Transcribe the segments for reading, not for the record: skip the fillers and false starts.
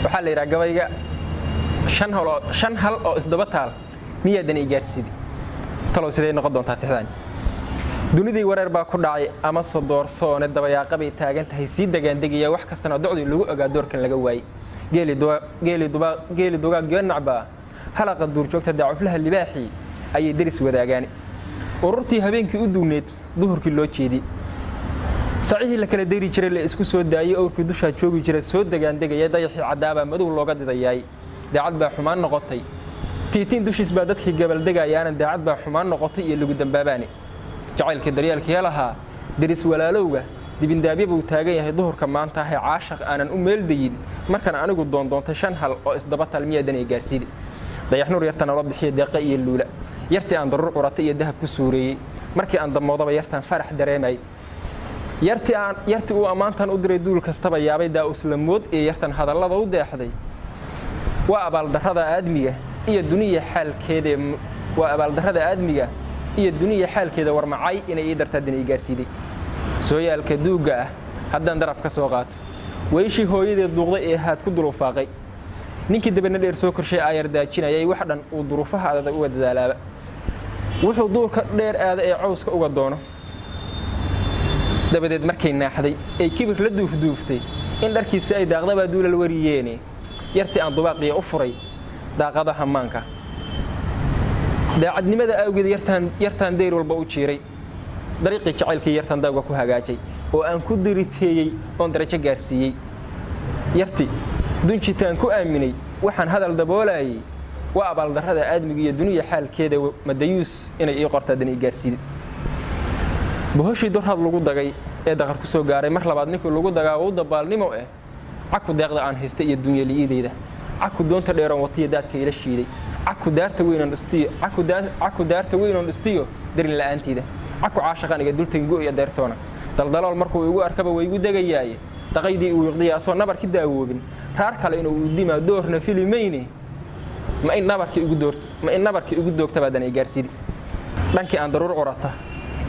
waxaa la yiraahdaa gabayga shan hal oo isdaba taal miyaadan i gaarsiin talo sidee noqon doontaa tixdan dunidii wareer baa ku dhacay ama soo doorsoone dabayaaqabay taagan tahay si degaan degiya wax kastana docdu lagu ogaa doorkan laga waayay geeli dugaag ganacba halaqa duur joogta daacuflaha libaaxi ayay daris wadaagaan ururtii habeenkii u duuneed duhurkii loo jeedi saacihii la kala deeri jiray la isku soo daayay awrkii dusha joogi jiray soo degaan degaya dayaxii cadaaba madow looga didayay daacad baa xumaan noqotay tiitiin dushiis baa dadkii gabal degayaan daacad baa xumaan noqotay iyo lagu dambaabaani jacaylkii daryaalkii lahaa daris walaalowga dibindaabiye buu taagan yahay duhurka maanta ah caashaq aanan u meeldayin markan anigu doontay shan hal oo isdaba tal miyaadan ay gaarsiin dayax nuur yartan loo bixiyo deeqa iyo luula yartii aan daruur quratay iyo dahab ku suureeyay markii aan damoodaba yartan farax dareemay yartii uu amaantan u diray duul kastaba yaabay daa islamood ee yartan hadallada u deexday waa abaaldarrada aadmiga iyo duniya xaalkeeda warmacay inay ii dartaadin ay gaarsiiday sooyaalka duuga ah haddaan daraf ka soo qaato weyshii hooyadeed duuqday ee haad ku dulufaaqay ninkii dabana dheer soo korshay ayar daajinayay wax dhan uu duruufaha adag uga dadaalaaba wuxuu duurka dheer aada ee cawska uga doono dabadeed markay naaxday ay kibir la duufduuftay in dharkiisa ay daaqdaba duulal wariyeene yartii aan dubaaqiya u furay daaqada hamaanka daacadnimada awgeed yartaan deyr walba u jiiray dariiqii jacaylkii yartaan daawga ku hagaajay oo aan ku diriteeyey oon darajo gaarsiiyey yartii dunjitaan ku aaminay waxaan hadal daboolayay waa abaaldarrada aadmiga iyo duniya xaalkeeda madayuus inay ii qortaadan ii gaarsiin bohoshii dorhad lagu dagay ee daqar ku soo gaaray mar labaad ninkii lagu dagaa uu dabaalnimo caku deeqda aan haysta iyo dunya liideyda caku doonta dheeran watiya daadka ila shiiday caku daarta weynoon dhistiyo darin la'aanteeda caku caashaqan iga dultango iyo deertoona daldalool markuu igu arkaba way igu degayaaye daqaydii uu yiqdiya asoo nabar ki daawoobin raar kale inuu dimaa doorna filimayne ma in nabarkii igu doogta baadan ay gaarsiin dhankii aan daruur curata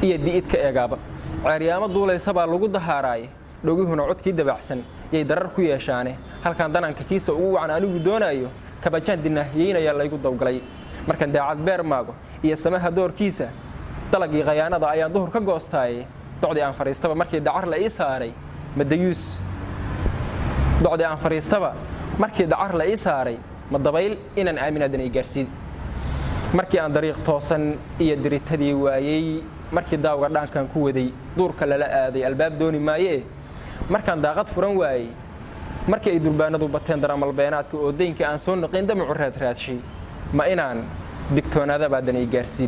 iyo di'id ka eegaaba ceeryaamo duulaysa baa lagu dahaaraaye dhogihuna codkii dabacsan yay darar ku yeeshaane halkaan dananka kiisa ugu wacan anigu doonaayo kabajaan dinaahiyeynaya laygu dawgalay markan daacad beer maago iyo samaha doorkiisa dalagii qayaanada ayaan duhur ka goostaaye docdii aan fariistaba markii dacar la ii saaray madayuus docdii aan fariistaba markii dacar la ii saaray ma dabayl inaan aaminaadan ay gaarsiin markii aan dariiq toosan iyo diritadii waayey markii daawga dhaankan ku waday duurka lala aaday albaab dooni maayee markaan daaqad furan waayey markii ay durbaanadu bateen daramalbeenaadka oo deynka aan soo noqin damacu raadshay ma inaan digtoonaada baadan ay gaarsiiday